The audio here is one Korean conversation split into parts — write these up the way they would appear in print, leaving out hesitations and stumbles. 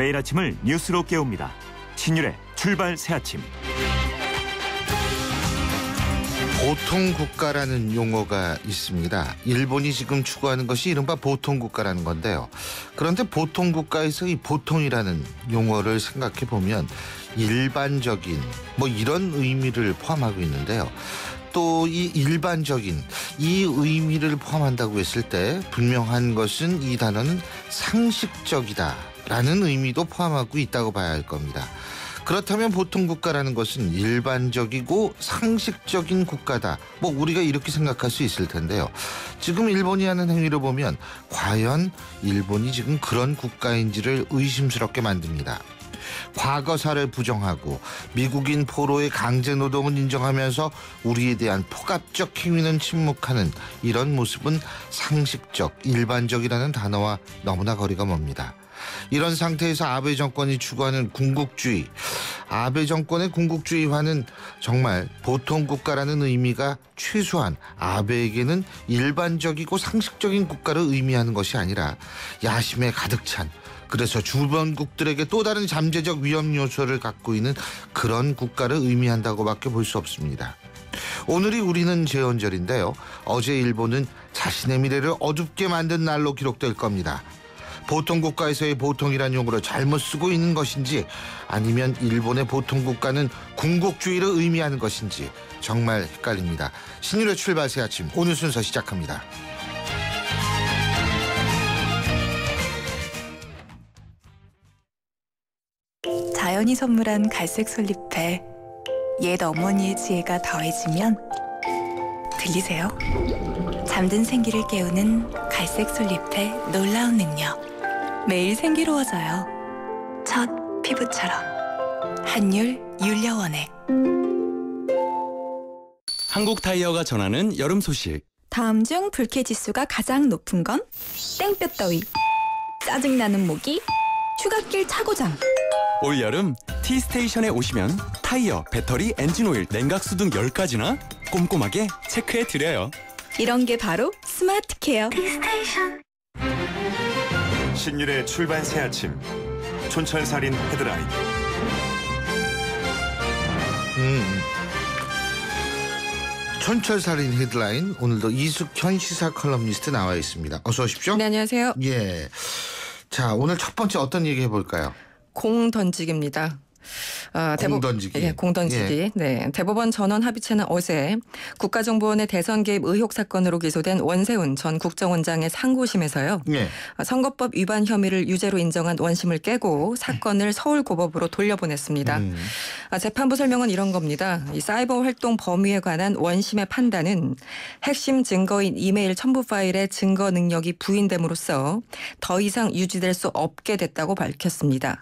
매일 아침을 뉴스로 깨웁니다. 신율의 출발 새아침. 보통국가라는 용어가 있습니다. 일본이 지금 추구하는 것이 이른바 보통국가라는 건데요. 그런데 보통국가에서 이 보통이라는 용어를 생각해 보면 일반적인 이런 의미를 포함하고 있는데요. 또 이 일반적인 이 의미를 포함한다고 했을 때 분명한 것은 이 단어는 상식적이다라는 의미도 포함하고 있다고 봐야 할 겁니다. 그렇다면 보통국가라는 것은 일반적이고 상식적인 국가다. 우리가 이렇게 생각할 수 있을 텐데요. 지금 일본이 하는 행위를 보면 과연 일본이 지금 그런 국가인지를 의심스럽게 만듭니다. 과거사를 부정하고 미국인 포로의 강제노동을 인정하면서 우리에 대한 폭압적 행위는 침묵하는 이런 모습은 상식적, 일반적이라는 단어와 너무나 거리가 멉니다. 이런 상태에서 아베 정권이 추구하는 군국주의, 아베 정권의 군국주의화는 정말 보통국가라는 의미가 최소한 아베에게는 일반적이고 상식적인 국가를 의미하는 것이 아니라 야심에 가득 찬, 그래서 주변국들에게 또 다른 잠재적 위험 요소를 갖고 있는 그런 국가를 의미한다고밖에 볼 수 없습니다. 오늘이 우리는 제헌절인데요. 어제 일본은 자신의 미래를 어둡게 만든 날로 기록될 겁니다. 보통국가에서의 보통이란 용어를 잘못 쓰고 있는 것인지 아니면 일본의 보통국가는 군국주의를 의미하는 것인지 정말 헷갈립니다. 신율의 출발 새아침, 오늘 순서 시작합니다. 자연이 선물한 갈색 솔잎에 옛 어머니의 지혜가 더해지면 들리세요? 잠든 생기를 깨우는 갈색 솔잎의 놀라운 능력. 매일 생기로워져요. 첫 피부처럼. 한율 윤려원액. 한국타이어가 전하는 여름 소식. 다음 중 불쾌지수가 가장 높은 건? 땡볕 더위, 짜증나는 모기, 휴갓길 차고장. 올여름 T스테이션에 오시면 타이어, 배터리, 엔진오일, 냉각수 등 10가지나 꼼꼼하게 체크해드려요. 이런 게 바로 스마트 케어. T스테이션. 신율의 출발 새아침. 촌철살인 헤드라인. 촌철살인 헤드라인, 오늘도 이숙현 시사 컬럼니스트 나와 있습니다. 어서 오십시오. 네, 안녕하세요. 예. 자, 오늘 첫 번째 어떤 얘기 해볼까요? 공 던지기입니다. 공 던지기. 네, 공 던지기. 예. 네, 대법원 전원 합의체는 어제 국가정보원의 대선 개입 의혹 사건으로 기소된 원세훈 전 국정원장의 상고심에서요. 예. 선거법 위반 혐의를 유죄로 인정한 원심을 깨고 사건을 서울고법으로 돌려보냈습니다. 재판부 설명은 이런 겁니다. 이 사이버 활동 범위에 관한 원심의 판단은 핵심 증거인 이메일 첨부 파일의 증거 능력이 부인됨으로써 더 이상 유지될 수 없게 됐다고 밝혔습니다.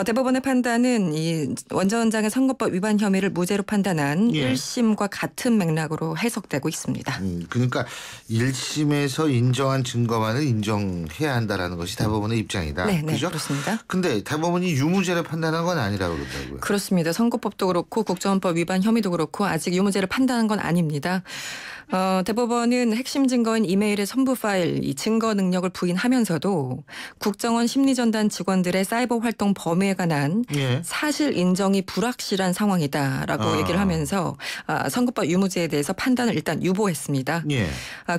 대법원의 판단은 이 원 전 원장의 선거법 위반 혐의를 무죄로 판단한 1심과 같은 맥락으로 해석되고 있습니다. 그러니까 1심에서 인정한 증거만을 인정해야 한다라는 것이 대법원의 입장이다. 네, 그죠? 그렇습니다. 근데 대법원이 유무죄를 판단한 건 아니라고 그러더라고요. 그렇습니다. 선거법도 그렇고 국정원법 위반 혐의도 그렇고 아직 유무죄를 판단한 건 아닙니다. 대법원은 핵심 증거인 이메일의 첨부 파일, 이 증거 능력을 부인하면서도 국정원 심리전단 직원들의 사이버 활동 범위에 관한 사실 인정이 불확실한 상황이다라고 얘기를 하면서 선거법 유무죄에 대해서 판단을 일단 유보했습니다.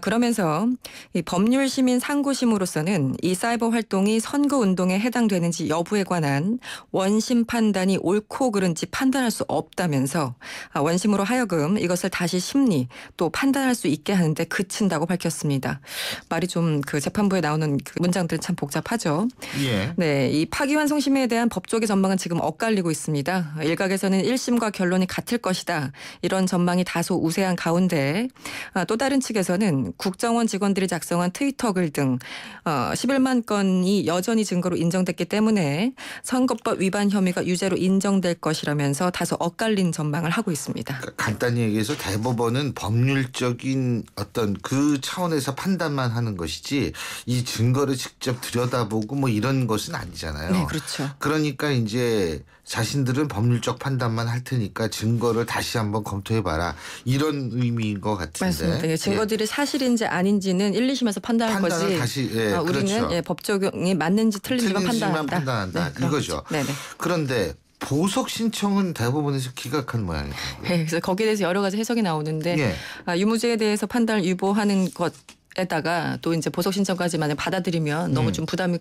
그러면서 이 법률 시민 상고심으로서는 이 사이버 활동이 선거 운동에 해당되는지 여부에 관한 원심 판단이 옳고 그른지 판단할 수 없다면서 원심으로 하여금 이것을 다시 심리 또 판단할 수 있게 하는데 그친다고 밝혔습니다. 말이 좀 그 재판부에 나오는 그 문장들은 참 복잡하죠. 네, 이 파기환송심에 대한 법조계 전망은 지금 엇갈리고 있습니다. 일각에서는 1심과 결론이 같을 것이다. 이런 전망이 다소 우세한 가운데 또 다른 측에서는 국정원 직원들이 작성한 트위터 글 등 11만 건이 여전히 증거로 인정됐기 때문에 선거법 위반 혐의가 유죄로 인정될 것이라면서 다소 엇갈린 전망을 하고 있습니다. 그러니까 간단히 얘기해서 대법원은 법률적인 어떤 그 차원에서 판단만 하는 것이지 이 증거를 직접 들여다보고 이런 것은 아니잖아요. 네, 그렇죠. 그러니까 이제 자신들은 법률적 판단만 할 테니까 증거를 다시 한번 검토해봐라. 이런 의미인 것 같은데. 맞습니다. 예, 증거들이 사실인지 아닌지는 1, 2심에서 판단할 판단을 거지. 다시 우리는 그렇죠. 예, 법 적용이 맞는지 틀린지만 판단한다. 네, 그런 이거죠. 거죠. 네네. 그런데 보석 신청은 대법원에서 기각한 모양이에요. 네, 그래서 거기에 대해서 여러 가지 해석이 나오는데 예. 유무죄에 대해서 판단을 유보하는 것에다가 또 이제 보석 신청까지 만약 받아들이면 너무 좀 부담이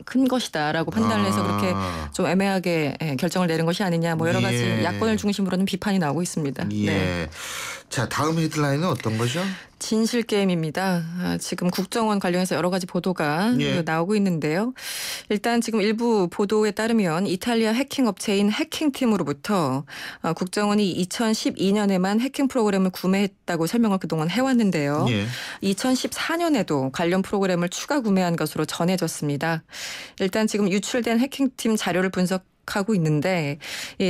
큰 것이다라고 판단을 해서 그렇게 좀 애매하게 결정을 내린 것이 아니냐 뭐 여러 가지 예. 야권을 중심으로는 비판이 나오고 있습니다. 예. 네. 자, 다음 헤드라인은 어떤 거죠? 진실 게임입니다. 지금 국정원 관련해서 여러 가지 보도가 예. 나오고 있는데요. 일단 지금 일부 보도에 따르면 이탈리아 해킹 업체인 해킹팀으로부터 국정원이 2012년에만 해킹 프로그램을 구매했다고 설명을 그동안 해왔는데요. 예. 2014년에도 관련 프로그램을 추가 구매한 것으로 전해졌습니다. 일단 지금 유출된 해킹팀 자료를 분석하고 있는데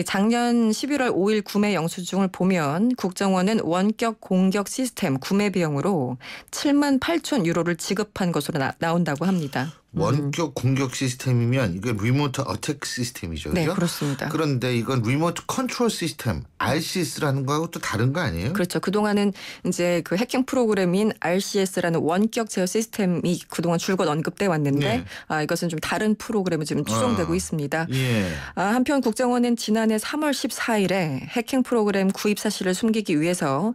작년 11월 5일 구매 영수증을 보면 국정원은 원격 공격 시스템 구매 비용으로 7만 8천 유로를 지급한 것으로 나온다고 합니다. 원격 공격 시스템이면 이건 리모트 어택 시스템이죠. 네, 그죠? 그렇습니다. 그런데 이건 리모트 컨트롤 시스템 RCS라는 거하고 또 다른 거 아니에요? 그렇죠. 그동안은 이제 그 해킹 프로그램인 RCS라는 원격 제어 시스템이 그동안 줄곧 언급돼 왔는데 네. 이것은 좀 다른 프로그램으로 지금 추정되고 있습니다. 예. 한편 국정원은 지난해 3월 14일에 해킹 프로그램 구입 사실을 숨기기 위해서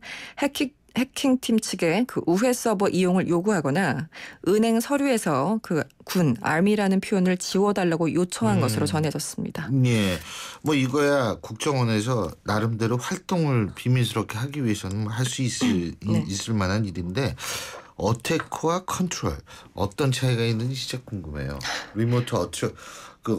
해킹팀 측에 그 우회 서버 이용을 요구하거나 은행 서류에서 그 군, army라는 표현을 지워달라고 요청한 것으로 전해졌습니다. 예. 뭐 이거야 국정원에서 나름대로 활동을 비밀스럽게 하기 위해서는 할 수 있을 만한 일인데 어택과 컨트롤 어떤 차이가 있는지 진짜 궁금해요. 리모트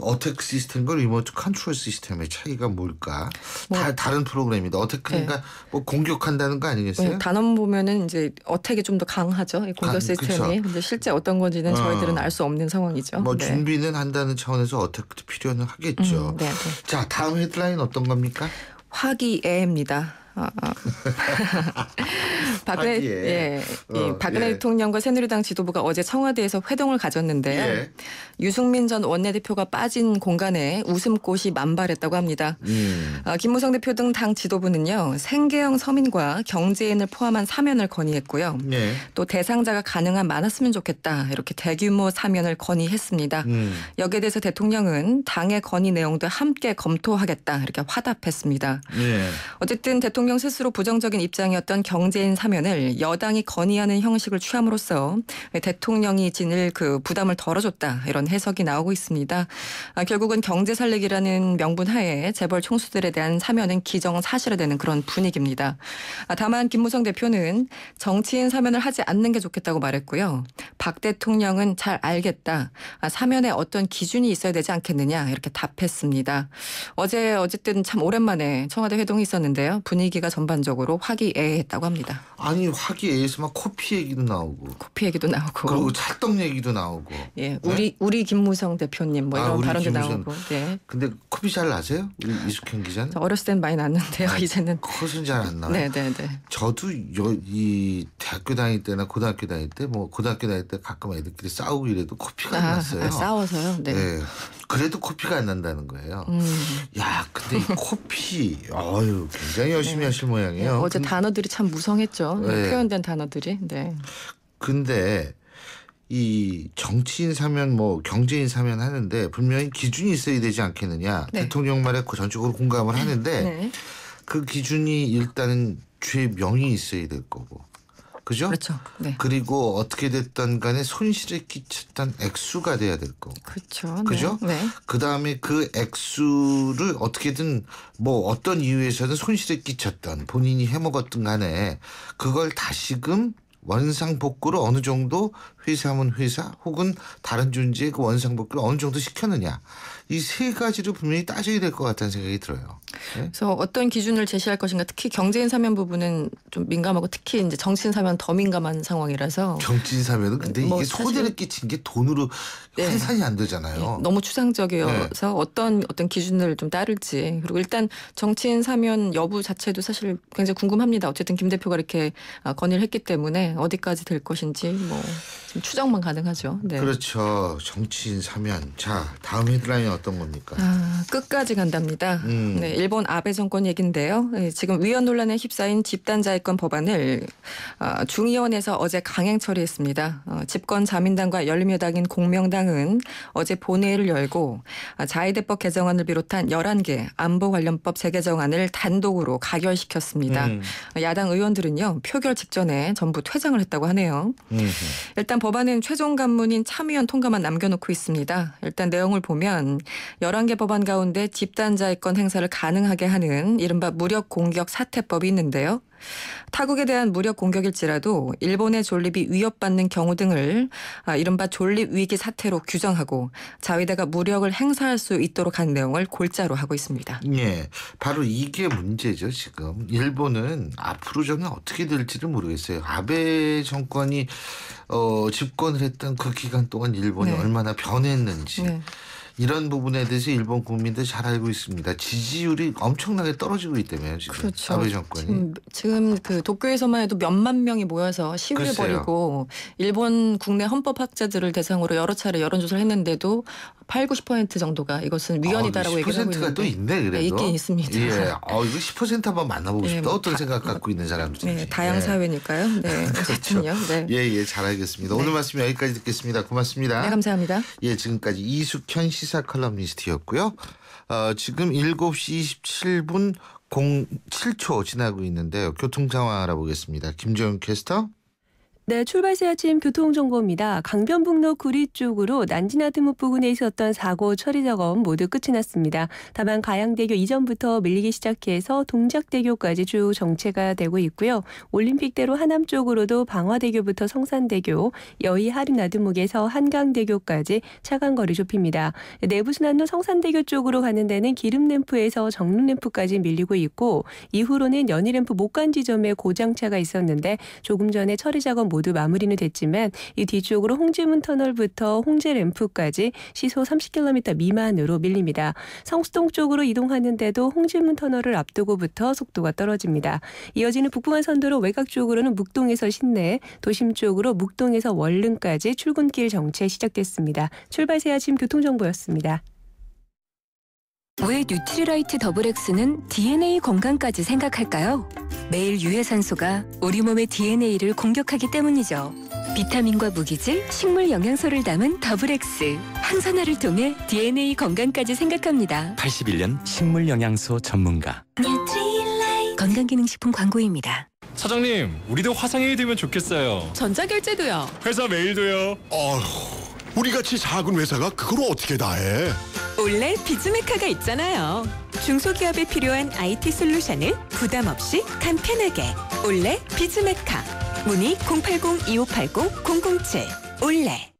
어택 시스템과 리모트 컨트롤 시스템의 차이가 뭘까? 다 다른 프로그램이다. 어택하니까 뭐 공격한다는 거 아니겠어요? 단원 보면은 이제 어택이 좀 더 강하죠. 이 공격 시스템이. 근데 실제 어떤 건지는 저희들은 알 수 없는 상황이죠. 뭐 네. 준비는 한다는 차원에서 어택도 필요는 하겠죠. 네. 자, 다음 헤드라인 어떤 겁니까? 화기애애입니다. 박근혜 예. 대통령과 새누리당 지도부가 어제 청와대에서 회동을 가졌는데요. 예. 유승민 전 원내대표가 빠진 공간에 웃음꽃이 만발했다고 합니다. 김무성 대표 등 당 지도부는요. 생계형 서민과 경제인을 포함한 사면을 건의했고요. 예. 또 대상자가 가능한 많았으면 좋겠다. 이렇게 대규모 사면을 건의했습니다. 여기에 대해서 대통령은 당의 건의 내용도 함께 검토하겠다. 이렇게 화답했습니다. 예. 어쨌든 대통령 스스로 부정적인 입장이었던 경제인 사면을 여당이 건의하는 형식을 취함으로써 대통령이 지닐 그 부담을 덜어줬다 이런 해석이 나오고 있습니다. 결국은 경제 살리기라는 명분 하에 재벌 총수들에 대한 사면은 기정사실화되는 그런 분위기입니다. 다만 김무성 대표는 정치인 사면을 하지 않는 게 좋겠다고 말했고요. 박 대통령은 잘 알겠다. 사면에 어떤 기준이 있어야 되지 않겠느냐 이렇게 답했습니다. 어쨌든 참 오랜만에 청와대 회동이 있었는데요. 분위기가 전반적으로 화기애애했다고 합니다. 아니 화기애애해서 막 코피 얘기도 나오고 코피 얘기도 나오고 그리고 찰떡 얘기도 나오고 예, 우리 김무성 대표님 뭐 이런 우리 발언도 김무성. 나오고. 네. 근데 코피 잘 나세요? 우리 이숙현 기자는? 어렸을 땐 많이 났는데요. 이제는 컷은 잘 안 나와요. 네네네. 저도 이 대학교 다닐 때나 고등학교 다닐 때 가끔 애들끼리 싸우고 이래도 코피가 안 났어요. 싸워서요. 네. 네. 그래도 코피가 안 난다는 거예요. 야, 근데 이 코피, 굉장히 열심히 하실 모양이에요. 어제 단어들이 참 무성했죠. 네. 표현된 단어들이. 네. 근데 이 정치인 사면 경제인 사면 하는데 분명히 기준이 있어야 되지 않겠느냐. 네. 대통령 말에 전적으로 공감을 하는데 네. 그 기준이 일단은 죄명이 있어야 될 거고. 그죠? 그렇죠. 네. 그리고 어떻게 됐든 간에 손실을 끼쳤던 액수가 돼야 될 거고. 그렇죠. 그죠? 네. 그다음에 그 액수를 어떻게든 어떤 이유에서는 손실을 끼쳤던 본인이 해먹었든 간에 그걸 다시금 원상복구를 어느 정도 회사면 회사 혹은 다른 존재의 그 원상복구를 어느 정도 시켰느냐. 이 세 가지를 분명히 따져야 될 것 같다는 생각이 들어요. 네? 그래서 어떤 기준을 제시할 것인가 특히 경제인 사면 부분은 좀 민감하고 특히 이제 정치인 사면 더 민감한 상황이라서 정치인 사면은 근데 이게 사실 손해를 끼친 게 돈으로 환산이 안 되잖아요. 너무 추상적이어서 어떤 기준을 좀 따를지 그리고 일단 정치인 사면 여부 자체도 사실 굉장히 궁금합니다. 어쨌든 김 대표가 이렇게 건의를 했기 때문에 어디까지 될 것인지 좀 추정만 가능하죠. 네. 그렇죠. 정치인 사면. 자, 다음 헤드라인이 어떤 겁니까? 끝까지 간답니다. 네, 일본 아베 정권 얘긴데요. 네, 지금 위헌 논란에 휩싸인 집단자위권 법안을 중의원에서 어제 강행 처리했습니다. 집권 자민당과 열린여당인 공명당은 어제 본회의를 열고 자위대법 개정안을 비롯한 11개 안보 관련법 재개정안을 단독으로 가결시켰습니다. 야당 의원들은요. 표결 직전에 전부 퇴장을 했다고 하네요. 일단 법안은 최종 간문인 참의원 통과만 남겨놓고 있습니다. 일단 내용을 보면 11개 법안 가운데 집단자위권 행사를 가능하게 하는 이른바 무력 공격 사태법이 있는데요. 타국에 대한 무력 공격일지라도 일본의 존립이 위협받는 경우 등을 이른바 존립 위기 사태로 규정하고 자위대가 무력을 행사할 수 있도록 한 내용을 골자로 하고 있습니다. 예, 바로 이게 문제죠. 지금 일본은 앞으로 저는 어떻게 될지를 모르겠어요. 아베 정권이 집권을 했던 그 기간 동안 일본이 네. 얼마나 변했는지. 네. 이런 부분에 대해서 일본 국민들 잘 알고 있습니다. 지지율이 엄청나게 떨어지고 있다며요. 지금 그렇죠. 아베 정권이. 지금 그 도쿄에서만 해도 몇만 명이 모여서 시위를 글쎄요. 벌이고 일본 국내 헌법학자들을 대상으로 여러 차례 여론조사를 했는데도 8, 90% 정도가 이것은 위헌이다라고 얘기를 하고 있는데. 10%가 또 있네 그래도. 네, 있긴 있습니다. 예, 이거 10% 한번 만나보고 네, 싶다. 뭐 어떤 생각 갖고 있는 사람들인지. 네, 다양 사회니까요. 네, 어쨌든요. 네. 예, 잘 알겠습니다. 오늘 말씀 여기까지 듣겠습니다. 고맙습니다. 네, 감사합니다. 예, 지금까지 이숙현 시사 컬럼니스트였고요. 지금 7시 27분 07초 지나고 있는데요. 교통 상황 알아보겠습니다. 김정은 캐스터. 네, 출발새 아침 교통정보입니다. 강변북로 구리 쪽으로 난지나들목 부근에 있었던 사고 처리 작업 모두 끝이 났습니다. 다만 가양대교 이전부터 밀리기 시작해서 동작대교까지 쭉 정체가 되고 있고요. 올림픽대로 하남 쪽으로도 방화대교부터 성산대교, 여의 하림나들목에서 한강대교까지 차간 거리 좁힙니다. 내부순환로 성산대교 쪽으로 가는 데는 기름램프에서 정릉램프까지 밀리고 있고 이후로는 연희램프 못 간 지점에 고장차가 있었는데 조금 전에 처리 작업 모두 마무리는 됐지만 이 뒤쪽으로 홍지문 터널부터 홍제램프까지 시속 30km 미만으로 밀립니다. 성수동 쪽으로 이동하는데도 홍지문 터널을 앞두고부터 속도가 떨어집니다. 이어지는 북부간선도로 외곽 쪽으로는 묵동에서 신내, 도심 쪽으로 묵동에서 월릉까지 출근길 정체 시작됐습니다. 출발새 아침 교통정보였습니다. 왜 뉴트리라이트 더블엑스는 DNA 건강까지 생각할까요? 매일 유해산소가 우리 몸의 DNA를 공격하기 때문이죠. 비타민과 무기질, 식물 영양소를 담은 더블엑스. 항산화를 통해 DNA 건강까지 생각합니다. 81년 식물 영양소 전문가. 건강기능식품 광고입니다. 사장님, 우리도 화상회의 되면 좋겠어요. 전자결제도요. 회사 메일도요. 우리같이 작은 회사가 그걸 어떻게 다 해? 올레 비즈메카가 있잖아요. 중소기업에 필요한 IT 솔루션을 부담 없이 간편하게. 올레 비즈메카. 문의 080-2580-007. 올레.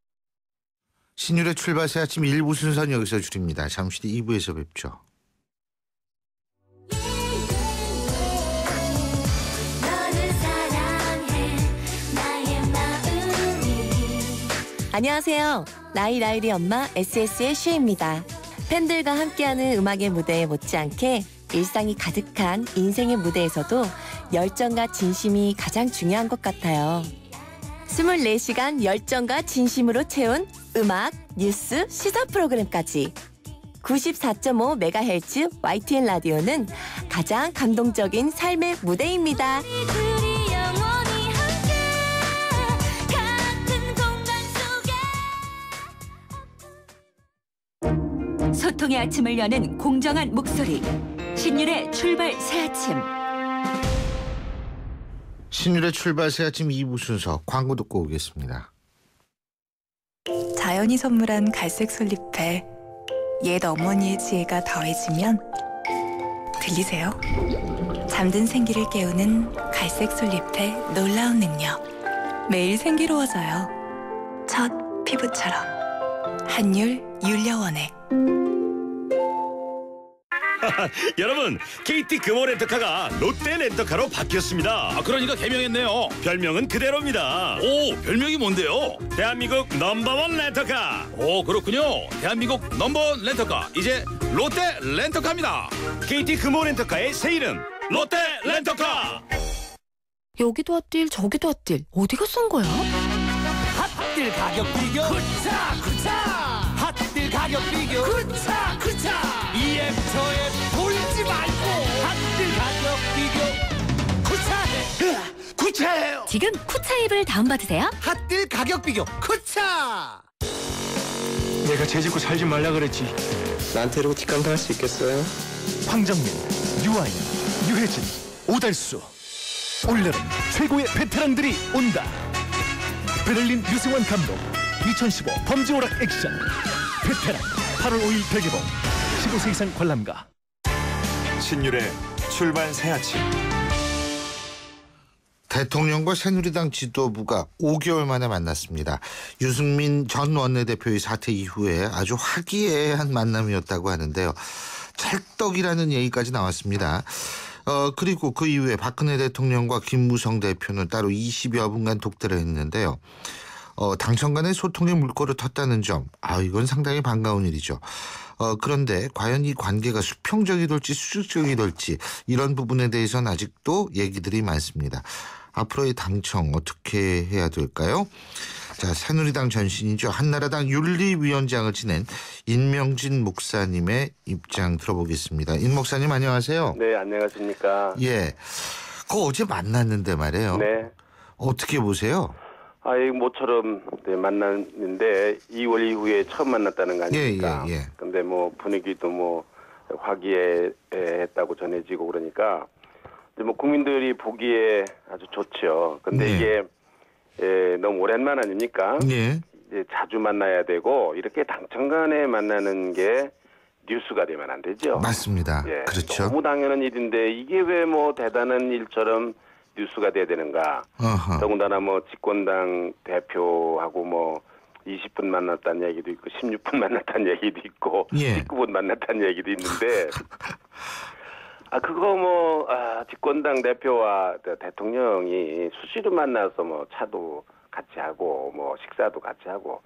신율의 출발새 아침 1부 순서는 여기서 줄입니다. 잠시 뒤 2부에서 뵙죠. 안녕하세요. 라일이 엄마 SS의 슈입니다. 팬들과 함께하는 음악의 무대에 못지않게 일상이 가득한 인생의 무대에서도 열정과 진심이 가장 중요한 것 같아요. 24시간 열정과 진심으로 채운 음악, 뉴스, 시사 프로그램까지 94.5MHz YTN 라디오는 가장 감동적인 삶의 무대입니다. 소통의 아침을 여는 공정한 목소리. 신율의 출발 새 아침. 신율의 출발새 아침 2부 순서 광고 듣고 오겠습니다. 자연이 선물한 갈색 솔잎에 옛 어머니의 지혜가 더해지면 들리세요? 잠든 생기를 깨우는 갈색 솔잎의 놀라운 능력. 매일 생기로워져요. 첫 피부처럼. 한율 율려원액. 여러분, KT 금호 렌터카가 롯데 렌터카로 바뀌었습니다. 그러니까 개명했네요. 별명은 그대로입니다. 오, 별명이 뭔데요? 대한민국 넘버원 렌터카. 오, 그렇군요. 대한민국 넘버원 렌터카, 이제 롯데 렌터카입니다. KT 금호 렌터카의 새 이름 롯데 렌터카. 여기도 핫딜 저기도 핫딜 어디가 싼 거야? 핫딜 가격 비교 쿠차 핫딜 가격 비교 쿠차 EM 저앱 돌지 말고 핫딜 가격 비교 쿠차해요. 지금 쿠차 앱을 다운받으세요. 핫딜 가격 비교 쿠차. 내가 죄짓고 살지 말라 그랬지. 나한테 이러고 뒷감 당할 수 있겠어요? 황정민, 유아인, 유혜진, 오달수. 올여름 최고의 베테랑들이 온다. 베를린 유승환 감독 2015 범죄오락 액션 베테랑 8월 5일 대개봉. 15세 이상 관람가. 신율의 출발 새 아침. 대통령과 새누리당 지도부가 5개월 만에 만났습니다. 유승민 전 원내대표의 사퇴 이후에 아주 화기애애한 만남이었다고 하는데요. 찰떡이라는 얘기까지 나왔습니다. 그리고 그 이후에 박근혜 대통령과 김무성 대표는 따로 20여 분간 독대를 했는데요. 당청 간의 소통에 물꼬를 텄다는 점, 이건 상당히 반가운 일이죠. 그런데 과연 이 관계가 수평적이 될지 수직적이 될지 이런 부분에 대해서는 아직도 얘기들이 많습니다. 앞으로의 당청 어떻게 해야 될까요? 자, 새누리당 전신이죠. 한나라당 윤리위원장을 지낸 임명진 목사님의 입장 들어보겠습니다. 임 목사님 안녕하세요. 네, 안녕하십니까. 예, 그거 어제 만났는데 말이에요. 네. 어떻게 보세요? 모처럼 만났는데 2월 이후에 처음 만났다는 거 아닙니까? 예. 근데 뭐 분위기도 화기애애했다고 전해지고 그러니까 뭐 국민들이 보기에 아주 좋죠. 근데 이게 너무 오랜만 아닙니까? 예. 이제 자주 만나야 되고 이렇게 당청 간에 만나는 게 뉴스가 되면 안 되죠. 맞습니다. 예, 그렇죠. 너무 당연한 일인데 이게 왜 뭐 대단한 일처럼 뉴스가 돼야 되는가? 더군다나 뭐 집권당 대표하고 20분 만났다는 얘기도 있고 16분 만났다는 얘기도 있고 19분 만났다는 얘기도 있는데 그거 집권당 대표와 대통령이 수시로 만나서 차도 같이 하고 식사도 같이 하고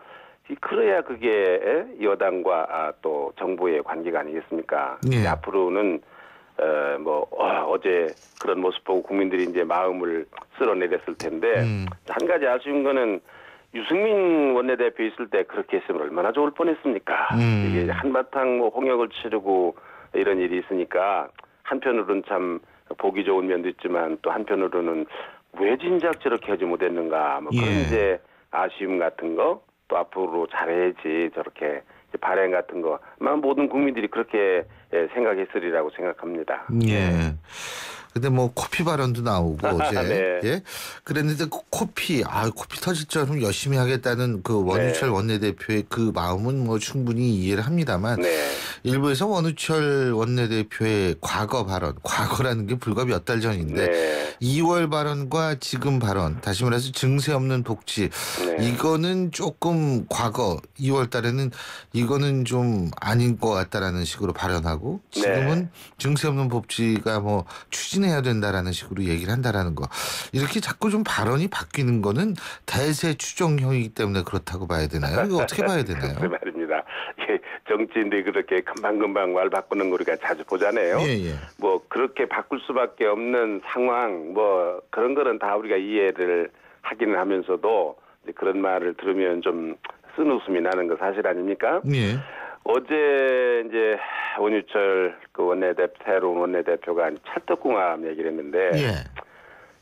그래야 그게 여당과 또 정부의 관계가 아니겠습니까? 앞으로는 어제 그런 모습 보고 국민들이 이제 마음을 쓸어내렸을 텐데 한 가지 아쉬운 거는 유승민 원내대표 있을 때 그렇게 했으면 얼마나 좋을 뻔했습니까? 이게 한바탕 홍역을 치르고 이런 일이 있으니까 한편으로는 참 보기 좋은 면도 있지만 또 한편으로는 왜 진작 저렇게 하지 못했는가 그런 이제 아쉬움 같은 거 또 앞으로 잘해야지 저렇게 발행 같은 거 아마 모든 국민들이 그렇게 생각했으리라고 생각합니다. 예. 근데 코피 발언도 나오고 어제 네. 예 그랬는데 코피 터질처럼 열심히 하겠다는 그 원유철 원내대표의 그 마음은 충분히 이해를 합니다만 일부에서 원유철 원내대표의 과거라는 게 불과 몇 달 전인데 2월 발언과 지금 발언 다시 말해서 증세 없는 복지 이거는 조금 과거 2월 달에는 이거는 좀 아닌 것 같다라는 식으로 발언하고 지금은 증세 없는 복지가 추진해야 된다라는 식으로 얘기를 한다라는 거 이렇게 자꾸 좀 발언이 바뀌는 거는 대세 추종형이기 때문에 그렇다고 봐야 되나요? 이거 어떻게 봐야 되나요? 그 말입니다. 정치인들이 그렇게 금방금방 말 바꾸는 거 우리가 자주 보잖아요. 그렇게 바꿀 수밖에 없는 상황 그런 거는 다 우리가 이해를 하기는 하면서도 그런 말을 들으면 좀 쓴웃음이 나는 거 사실 아닙니까? 어제 이제 원유철 새로운 원내대표가 찰떡궁합 얘기를 했는데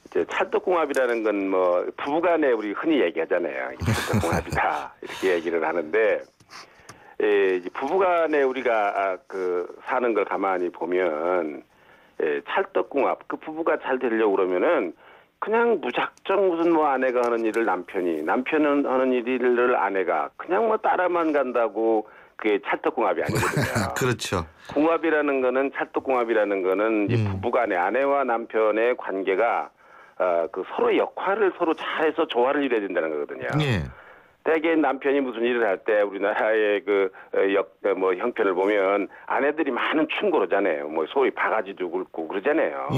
이제 찰떡궁합이라는 건 부부간에 우리 흔히 얘기하잖아요. 찰떡궁합이다 이렇게 얘기를 하는데 이제 부부간에 우리가 사는 걸 가만히 보면 찰떡궁합 그 부부가 잘 되려고 그러면은 그냥 무작정 무슨 아내가 하는 일을 남편은 하는 일을 아내가 그냥 따라만 간다고 그게 찰떡궁합이 아니거든요. 그렇죠. 궁합이라는 거는 찰떡궁합이라는 거는 이제 부부간의 아내와 남편의 관계가 서로의 역할을 서로 잘해서 조화를 이뤄야 된다는 거거든요. 대개 남편이 무슨 일을 할 때 우리나라의 형편을 보면 아내들이 많은 충고를 하잖아요. 소위 바가지도 굵고 그러잖아요.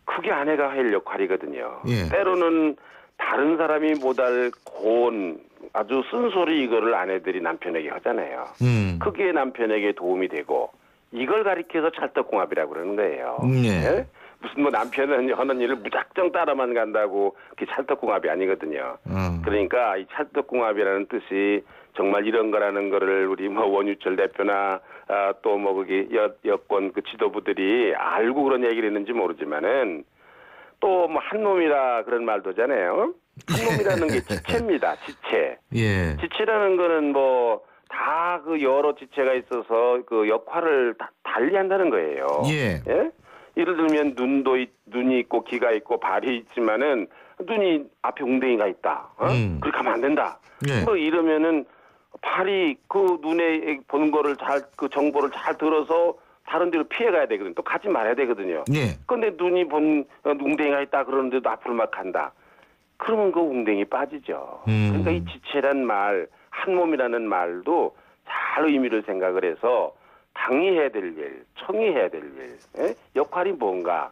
그게 아내가 할 역할이거든요. 때로는 다른 사람이 못할 고운 아주 쓴소리 이거를 아내들이 남편에게 하잖아요. 그게 남편에게 도움이 되고 이걸 가리켜서 찰떡궁합이라고 그러는 거예요. 무슨 뭐 남편은 하는 일을 무작정 따라만 간다고 그게 찰떡궁합이 아니거든요. 그러니까 이 찰떡궁합이라는 뜻이 정말 이런 거라는 거를 우리 뭐 원유철 대표나 또 뭐 거기 여권 그 지도부들이 알고 그런 얘기를 했는지 모르지만은 또 뭐 한 몸이라 그런 말도 하잖아요. 한 몸이라는 게 지체입니다. 지체. 예. 지체라는 거는 뭐 다 그 여러 지체가 있어서 그 역할을 다 달리 한다는 거예요. 예. 예? 예를 들면 눈이 있고 귀가 있고 발이 있지만은 눈이 앞에 웅덩이가 있다. 그렇게 하면 안 된다. 예. 뭐 이러면은 발이 그 눈에 보는 거를 그 정보를 잘 들어서 다른 데로 피해 가야 되거든요. 또 가지 말아야 되거든요. 예. 근데 눈이 본 웅덩이가 있다 그러는데도 앞으로 막 간다. 그러면 그 웅덩이 빠지죠. 그러니까 이 지체란 말, 한 몸이라는 말도 잘 의미를 생각을 해서 당이 해야 될 일, 청이 해야 될 일, 예? 역할이 뭔가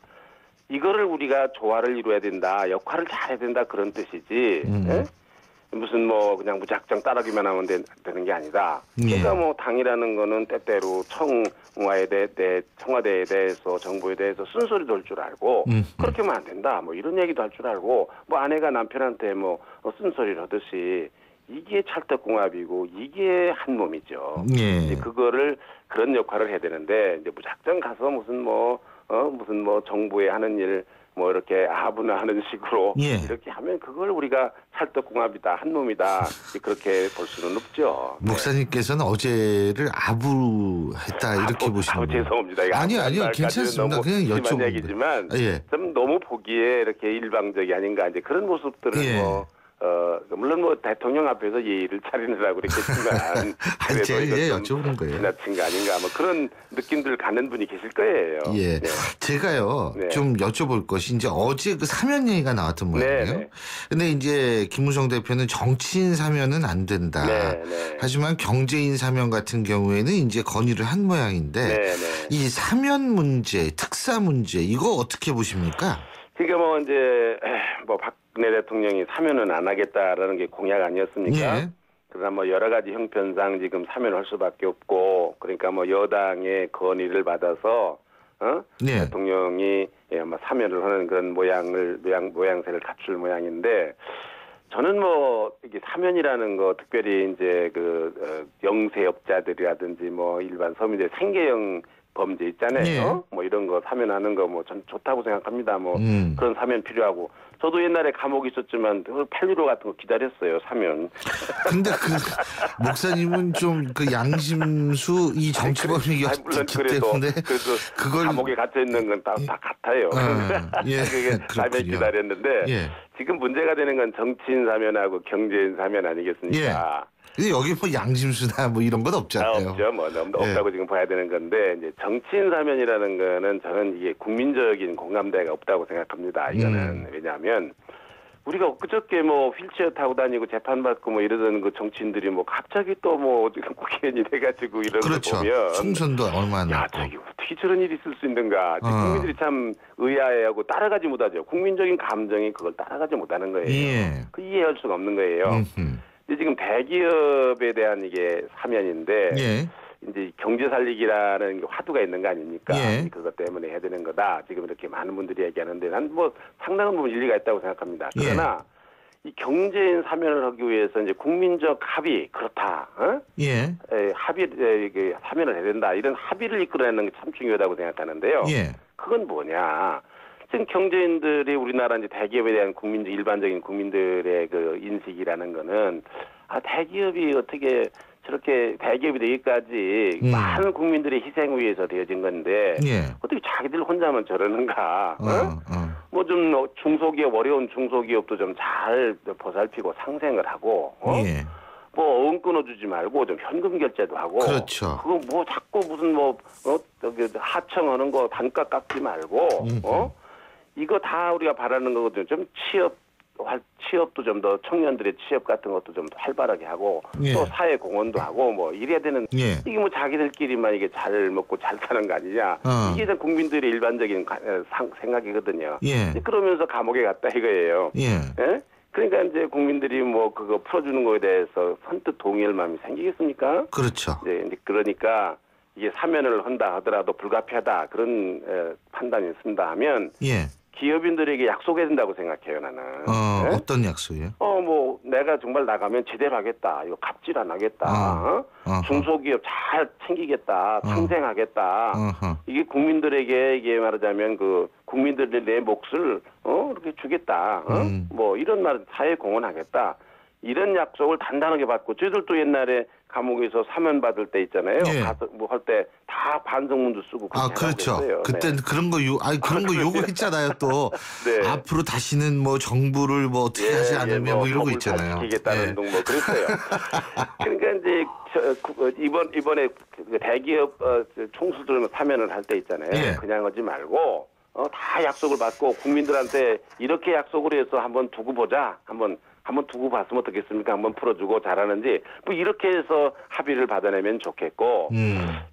이거를 우리가 조화를 이루어야 된다, 역할을 잘해야 된다 그런 뜻이지. 예? 무슨 뭐 그냥 무작정 따르기만 하면 되는 게 아니다. 그러니까 뭐 당이라는 거는 때때로 청와대에 대해서 정부에 대해서 쓴소리도 할 줄 알고 그렇게 하면 안 된다. 뭐 이런 얘기도 할 줄 알고 뭐 아내가 남편한테 뭐 쓴소리를 하듯이 이게 찰떡궁합이고 이게 한 몸이죠. 이제 그거를 그런 역할을 해야 되는데 이제 무작정 가서 무슨 뭐 정부에 하는 일 뭐 이렇게 아부나하는 식으로 이렇게 하면 그걸 우리가 찰떡궁합이다, 한 몸이다 그렇게 볼 수는 없죠. 목사님께서는 어제를 아부했다 이렇게 보시는 거예요. 죄송합니다. 아니요 괜찮습니다. 그냥 여쭤보는 얘기지만 좀 너무 보기에 이렇게 일방적이 아닌가 이제 그런 모습들을 물론 뭐 대통령 앞에서 예의를 차리느라고 그랬겠지만 그래도 이거 여쭤보는 거예요. 지나친 거 아닌가 뭐 그런 느낌들 갖는 분이 계실 거예요. 예, 제가요 좀 여쭤볼 것이 이제 어제 그 사면 얘기가 나왔던 모양이에요. 근데 이제 김무성 대표는 정치인 사면은 안 된다. 하지만 경제인 사면 같은 경우에는 이제 건의를 한 모양인데 이 사면 문제, 특사 문제 이거 어떻게 보십니까? 그러니까 뭐 이제 뭐 박근혜 대통령이 사면은 안 하겠다라는 게 공약 아니었습니까? 그러나 뭐 여러 가지 형편상 지금 사면을 할 수밖에 없고 그러니까 뭐 여당의 건의를 받아서 대통령이 아마 사면을 하는 그런 모양새를 갖출 모양인데 저는 뭐 이게 사면이라는 거 특별히 이제 그 영세업자들이라든지 뭐 일반 서민들 생계형 범죄 있잖아요. 뭐 이런 거 사면하는 거 뭐 전 좋다고 생각합니다. 뭐 그런 사면 필요하고 저도 옛날에 감옥에 있었지만 8.15 같은 거 기다렸어요. 사면. 근데 그 목사님은 좀 그 양심수 이 정치범이기 때문에 그걸 감옥에 갇혀 있는 건 다 같아요. 그게 사면 기다렸는데 지금 문제가 되는 건 정치인 사면하고 경제인 사면 아니겠습니까? 근데 여기 뭐 양심수나 뭐 이런 건 없잖아요. 없죠. 뭐 없다고 지금 봐야 되는 건데 이제 정치인 사면이라는 거는 저는 이게 국민적인 공감대가 없다고 생각합니다. 이거는 왜냐하면 우리가 그저께 뭐 휠체어 타고 다니고 재판받고 뭐 이러던 그 정치인들이 뭐 갑자기 또 뭐 국회의원이 돼가지고 이런 거 보면 총선도 얼마 남았고 어떻게 저런 일이 있을 수 있는가. 국민들이 참 의아해하고 따라가지 못하죠. 국민적인 감정이 그걸 따라가지 못하는 거예요. 그 이해할 수가 없는 거예요. 지금 대기업에 대한 이게 사면인데 이제 경제 살리기라는 게 화두가 있는 거 아닙니까? 그것 때문에 해야 되는 거다. 지금 이렇게 많은 분들이 얘기하는데 난 뭐 상당한 부분 일리가 있다고 생각합니다. 그러나 이 경제인 사면을 하기 위해서 이제 국민적 합의 그렇다. 합의 사면을 해야 된다. 이런 합의를 이끌어내는 게 참 중요하다고 생각하는데요. 그건 뭐냐? 지금 경제인들이 우리나라 이제 대기업에 대한 일반적인 국민들의 그 인식이라는 거는 대기업이 어떻게 저렇게 대기업이 되기까지 많은 국민들의 희생 위해서 되어진 건데 어떻게 자기들 혼자만 저러는가? 뭐 좀 중소기업 어려운 중소기업도 좀 잘 보살피고 상생을 하고 뭐 어음 끊어주지 말고 좀 현금 결제도 하고 그거 뭐 자꾸 무슨 하청하는 거 단가 깎지 말고 이거 다 우리가 바라는 거거든요. 좀 취업도 좀 더 청년들의 취업 같은 것도 좀 활발하게 하고 또 사회 공헌도 하고 뭐 이래야 되는 이게 뭐 자기들끼리만 이게 잘 먹고 잘 사는 거 아니냐 이게 좀 국민들의 일반적인 생각이거든요. 그러면서 감옥에 갔다 이거예요. 그러니까 이제 국민들이 뭐 그거 풀어주는 거에 대해서 선뜻 동의할 마음이 생기겠습니까? 그렇죠. 이제 그러니까 이게 사면을 한다 하더라도 불가피하다 그런 판단이 있습니다 하면 예. 기업인들에게 약속해야 된다고 생각해요 나는. 네? 어떤 약속이요? 뭐 내가 정말 나가면 제대로 하겠다. 이거 갑질 안 하겠다. 중소기업 잘 챙기겠다. 상생하겠다. 이게 국민들에게 이게 말하자면 그 국민들의 내 몫을 이렇게 주겠다. 뭐 이런 말 사회 공헌하겠다. 이런 약속을 단단하게 받고 저희들도 옛날에 감옥에서 사면 받을 때 있잖아요. 예. 가서 뭐 할 때 다 반성문도 쓰고 그렇죠. 했어요. 그때는 네. 그런 거 그런 거 요구했잖아요. 또 네. 앞으로 다시는 뭐 정부를 뭐 어떻게 하지 않으면 뭐 이러고 있잖아요. 지키겠다는 등 뭐 그랬어요. 그러니까 이제 이번에 그 대기업 총수들 사면을 할 때 있잖아요. 예. 그냥 하지 말고 다 약속을 받고 국민들한테 이렇게 약속을 해서 한번 두고 보자. 한번 두고 봤으면 어떻겠습니까? 한번 풀어주고 잘하는지 뭐 이렇게 해서 합의를 받아내면 좋겠고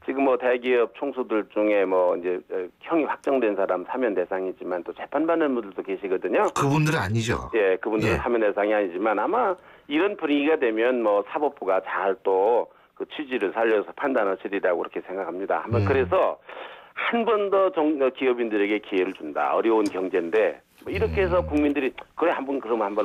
지금 뭐 대기업 총수들 중에 뭐 이제 형이 확정된 사람 사면 대상이지만 또 재판받는 분들도 계시거든요. 그분들은 아니죠. 예, 그분들은 사면 대상이 아니지만 아마 이런 분위기가 되면 뭐 사법부가 잘 또 그 취지를 살려서 판단하시리라고 그렇게 생각합니다. 한번 그래서 한 번 더 기업인들에게 기회를 준다. 어려운 경제인데 뭐 이렇게 해서 국민들이 그래 한번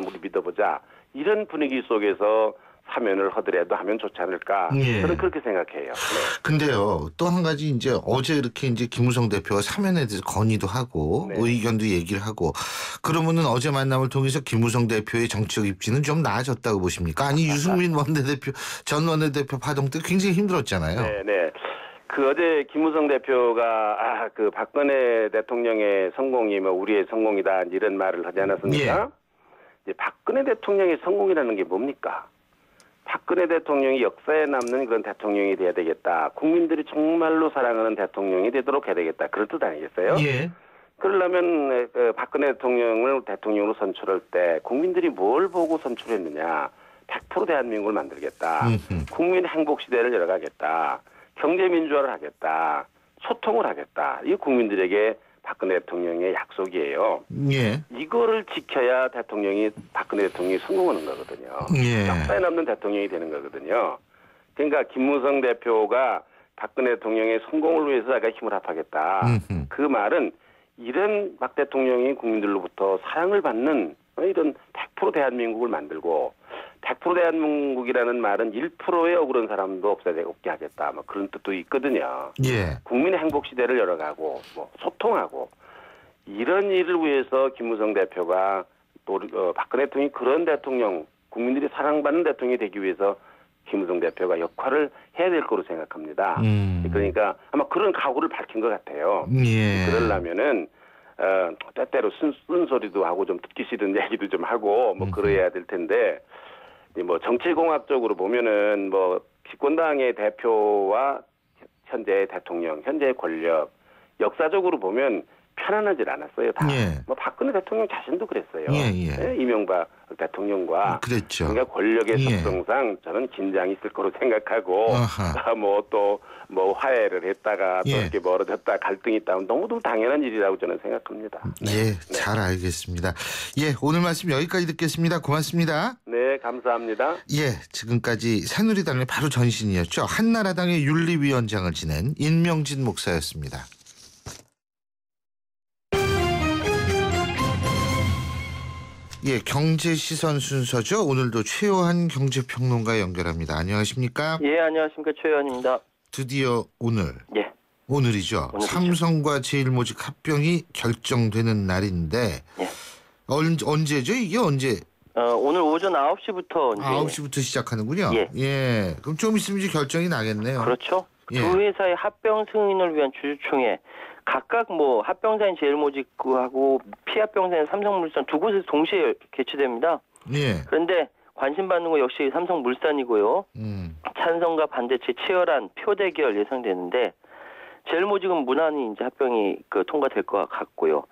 우리 믿어보자. 이런 분위기 속에서 사면을 하더라도 하면 좋지 않을까. 예. 저는 그렇게 생각해요. 네. 근데요, 또 한 가지 이제 어제 이렇게 이제 김무성 대표가 사면에 대해서 건의도 하고 의견도 얘기를 하고 그러면은 어제 만남을 통해서 김무성 대표의 정치적 입지는 좀 나아졌다고 보십니까? 아니 유승민 원내대표 전 원내대표 파동 때 굉장히 힘들었잖아요. 네. 그 어제 김무성 대표가 그 박근혜 대통령의 성공이 뭐 우리의 성공이다 이런 말을 하지 않았습니까? 이제 박근혜 대통령의 성공이라는 게 뭡니까? 박근혜 대통령이 역사에 남는 그런 대통령이 돼야 되겠다. 국민들이 정말로 사랑하는 대통령이 되도록 해야 되겠다. 그럴 뜻 아니겠어요? 예. 그러려면 박근혜 대통령을 대통령으로 선출할 때 국민들이 뭘 보고 선출했느냐. 100% 대한민국을 만들겠다. 국민 행복 시대를 열어가겠다. 경제민주화를 하겠다. 소통을 하겠다. 이게 국민들에게 박근혜 대통령의 약속이에요. 예. 이거를 지켜야 박근혜 대통령이 성공하는 거거든요. 예. 역사에 남는 대통령이 되는 거거든요. 그러니까 김무성 대표가 박근혜 대통령의 성공을 위해서 내가 힘을 합하겠다. 그 말은 이런 박 대통령이 국민들로부터 사랑을 받는 이런 100% 대한민국을 만들고 100% 대한민국이라는 말은 1%의 억울한 사람도 없게 하겠다. 뭐 그런 뜻도 있거든요. 예. 국민의 행복 시대를 열어가고 뭐 소통하고 이런 일을 위해서 김무성 대표가 또 박근혜 대통령이 그런 대통령, 국민들이 사랑받는 대통령이 되기 위해서 김무성 대표가 역할을 해야 될 거로 생각합니다. 그러니까 아마 그런 각오를 밝힌 것 같아요. 예. 그러려면은 때때로 쓴소리도 하고 좀 듣기 싫은 얘기도 좀 하고 뭐 그래야 될 텐데 뭐 정치공학적으로 보면은 뭐 집권당의 대표와 현재의 대통령, 현재의 권력 역사적으로 보면 편안하지 않았어요. 다. 뭐 박근혜 대통령 자신도 그랬어요. 이명박 대통령과 그랬죠. 그러니까 권력의 특성상 저는 긴장이 있을 거로 생각하고 뭐 또 뭐 화해를 했다가 또 이렇게 멀어졌다 갈등이 있다면 너무도 당연한 일이라고 저는 생각합니다. 잘 알겠습니다. 오늘 말씀 여기까지 듣겠습니다. 고맙습니다. 네, 감사합니다. 지금까지 새누리당의 바로 전신이었죠. 한나라당의 윤리위원장을 지낸 임명진 목사였습니다. 경제 시선 순서죠. 오늘도 최요한 경제평론가 연결합니다. 안녕하십니까? 안녕하십니까. 최요한입니다. 드디어 오늘이죠. 삼성과 제일모직 합병이 결정되는 날인데 언제죠? 이게 언제? 오늘 오전 9시부터 9시부터 시작하는군요. 그럼 좀 있으면 이제 결정이 나겠네요. 그렇죠. 두 회사의 합병 승인을 위한 주주총회 각각 뭐 합병사인 제일모직하고 피합병사인 삼성물산 두 곳에서 동시에 개최됩니다. 그런데 관심 받는 거 역시 삼성물산이고요. 찬성과 반대체 치열한 표대결 예상되는데 제일모직은 무난히 이제 합병이 통과될 것 같고요.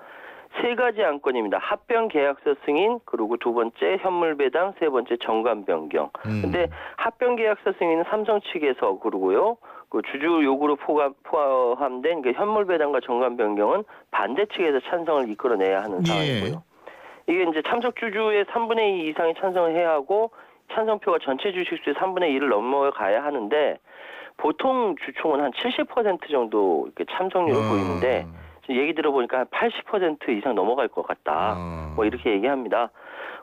세 가지 안건입니다. 합병 계약서 승인, 그리고 두 번째 현물 배당, 세 번째 정관 변경. 근데 합병 계약서 승인은 삼성 측에서 그러고요. 그 주주 요구로 포함된 그 현물 배당과 정관 변경은 반대 측에서 찬성을 이끌어내야 하는 상황이고요. 이게 이제 참석 주주의 3분의 2 이상이 찬성을 해야 하고 찬성표가 전체 주식수의 3분의 1을 넘어가야 하는데 보통 주총은 한 70% 정도 이렇게 참석률을 보이는데 지금 얘기 들어보니까 한 80% 이상 넘어갈 것 같다. 뭐 이렇게 얘기합니다.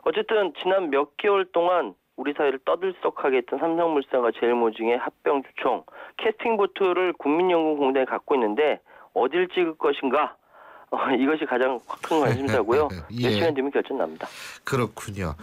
어쨌든 지난 몇 개월 동안 우리 사회를 떠들썩하게 했던 삼성물산과 제일모직의 합병 주총 캐스팅 보트를 국민연금공단에 갖고 있는데 어딜 찍을 것인가? 이것이 가장 큰 관심사고요. 예. 몇 시간 뒤면 결정 납니다. 그렇군요.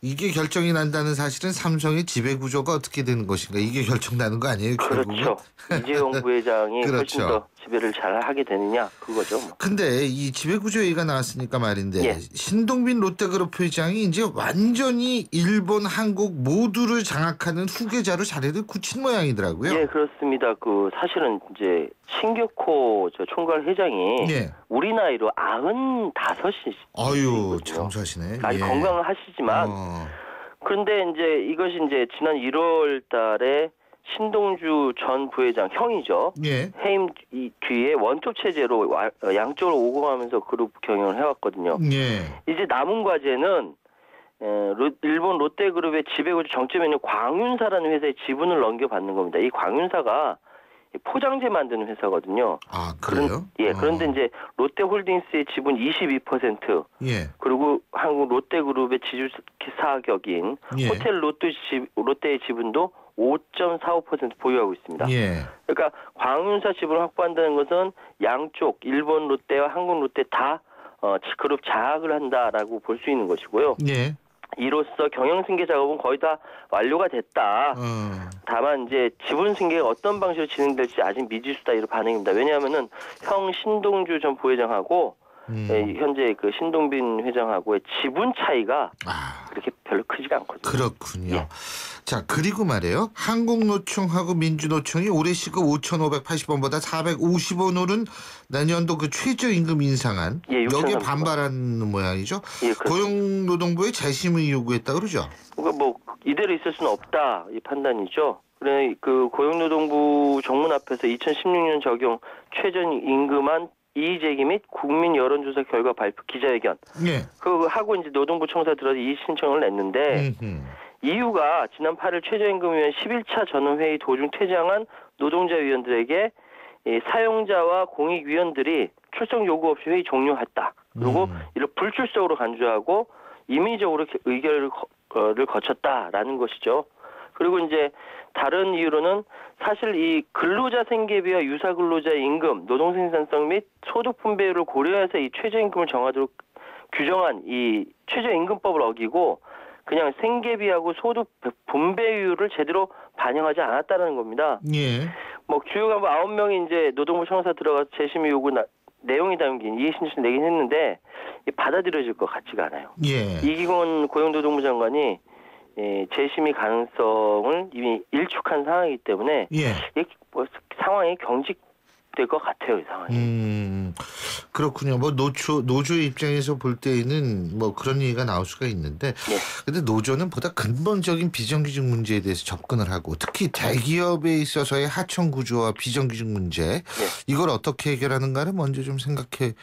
이게 결정이 난다는 사실은 삼성의 지배구조가 어떻게 되는 것인가 이게 결정나는 거 아니에요? 그렇죠. 이재용 부회장이 그렇죠. 훨씬 더 지배를 잘 하게 되느냐 그거죠. 뭐. 근데 이 지배구조 얘기가 나왔으니까 말인데 예. 신동빈 롯데그룹 회장이 이제 완전히 일본, 한국 모두를 장악하는 후계자로 자리를 굳힌 모양이더라고요. 예, 그렇습니다. 사실은 이제 신격호 총괄 회장이 예. 우리 나이로 95이 아유, 장수하시네. 아직 예. 건강하시지만 그런데 이제 이것이 이제 지난 1월 달에 신동주 전 부회장 형이죠. 예. 해임 뒤에 원톱 체제로 양쪽으로 오고 가면서 그룹 경영을 해왔거든요. 예. 이제 남은 과제는 일본 롯데그룹의 지배구조 정점에 있는 광윤사라는 회사의 지분을 넘겨받는 겁니다. 이 광윤사가 포장재 만드는 회사거든요. 아, 그래요? 그런데 이제 롯데홀딩스의 지분 22%, 예. 그리고 한국 롯데그룹의 지주사격인 예. 호텔 롯데의 지분도 5.45% 보유하고 있습니다. 예. 그러니까 광윤사 지분을 확보한다는 것은 양쪽 일본 롯데와 한국 롯데 다 그룹 장악을 한다라고 볼 수 있는 것이고요. 예. 이로써 경영 승계 작업은 거의 다 완료가 됐다. 다만 이제 지분 승계가 어떤 방식으로 진행될지 아직 미지수다 이런 반응입니다. 왜냐하면은 형 신동주 전 부회장하고 현재 그 신동빈 회장하고의 지분 차이가 그렇게 별로 크지가 않거든요. 그렇군요. 예. 자, 그리고 말이에요. 한국노총하고 민주노총이 올해 시급 5,580원보다 450원 오른 내년도 그 최저임금 인상안 여기에 반발하는 모양이죠. 예, 고용노동부의 재심의 요구했다 그러죠. 그러니까 뭐 이대로 있을 수는 없다 이 판단이죠. 그래 그 고용노동부 정문 앞에서 2016년 적용 최저임금안 이의제기 및 국민 여론조사 결과 발표 기자회견. 예. 그 하고 이제 노동부 청사 들어서 이의 신청을 냈는데 이유가 지난 8일 최저임금위원 11차 전원회의 도중 퇴장한 노동자 위원들에게 사용자와 공익위원들이 출석 요구 없이 회의 종료했다. 그리고 이를 불출석으로 간주하고 임의적으로 의결을 거쳤다라는 것이죠. 그리고 이제 다른 이유로는 사실 이 근로자 생계비와 유사 근로자 임금, 노동 생산성 및 소득 분배율을 고려해서 이 최저임금을 정하도록 규정한 이 최저임금법을 어기고 그냥 생계비하고 소득 분배율을 제대로 반영하지 않았다는 겁니다. 예. 뭐 주요 간부 9명이 이제 노동부 청사 들어가서 재심의 요구 내용이 담긴 이의 신청 내긴 했는데 받아들여질 것 같지가 않아요. 예. 이기권 고용노동부 장관이 재심의 가능성을 이미 일축한 상황이기 때문에 뭐 상황이 경직될 것 같아요, 이 상황이. 그렇군요. 뭐 노조의 입장에서 볼 때에는 뭐 그런 얘기가 나올 수가 있는데, 근데 노조는 보다 근본적인 비정규직 문제에 대해서 접근을 하고 특히 대기업에 있어서의 하청 구조와 비정규직 문제 이걸 어떻게 해결하는가를 먼저 좀 생각해.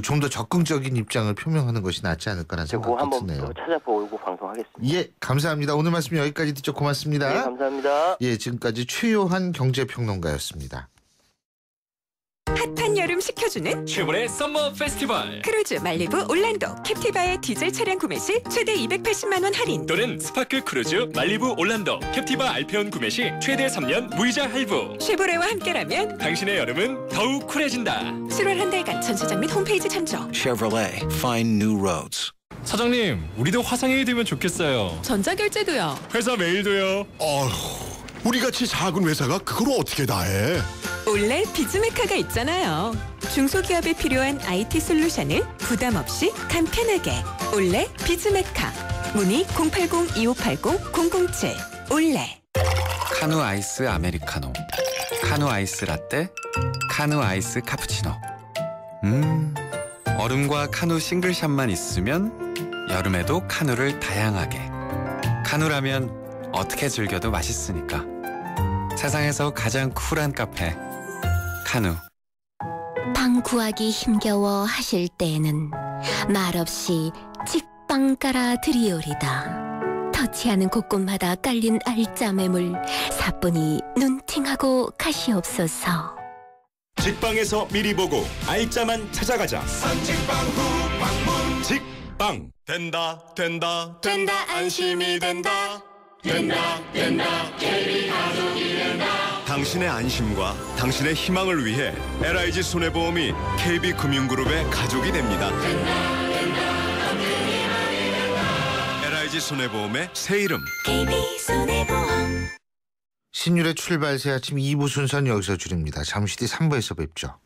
좀 더 적극적인 입장을 표명하는 것이 낫지 않을까라는 생각이 드네요. 한번 찾아보고 방송하겠습니다. 예, 감사합니다. 오늘 말씀 여기까지 듣죠. 고맙습니다. 네, 감사합니다. 예, 지금까지 최요한 경제평론가였습니다. 핫한 여름 식혀주는 최고의 썸머 페스티벌 크루즈 말리부 올란도 캡티바의 디젤 차량 구매 시 최대 280만 원 할인 또는 스파크 크루즈 말리부 올란도 캡티바 알페온 구매 시 최대 3년 무이자 할부 쉐보레와 함께라면 당신의 여름은 더욱 쿨해진다. 7월 한 달간 전시장 및 홈페이지 참조. Chevrolet, find new roads. 사장님, 우리도 화상회의 되면 좋겠어요. 전자결제도요. 회사 메일도요. 우리같이 작은 회사가 그걸 어떻게 다 해? 올레 비즈메카가 있잖아요. 중소기업에 필요한 IT 솔루션을 부담 없이 간편하게. 올레 비즈메카. 문의 080-2580-007. 올레. 카누 아이스 아메리카노, 카누 아이스 라떼, 카누 아이스 카푸치노. 얼음과 카누 싱글샷만 있으면 여름에도 카누를 다양하게. 카누라면 어떻게 즐겨도 맛있으니까. 세상에서 가장 쿨한 카페 카누. 방 구하기 힘겨워 하실 때에는 말없이 직방 깔아 드리오리다. 터치하는 곳곳마다 깔린 알짜 매물 사뿐히 눈팅하고 가시옵소서. 직방에서 미리 보고 알짜만 찾아가자. 선직방 후방문 직방. 된다 안심이 된다 KB 가족이 된다. 당신의 안심과 당신의 희망을 위해 LIG 손해보험이 KB금융그룹의 가족이 됩니다. LIG 손해보험의 새 이름 KB손해보험. 신율의 출발새 아침 2부 순서는 여기서 줄입니다. 잠시 뒤 3부에서 뵙죠.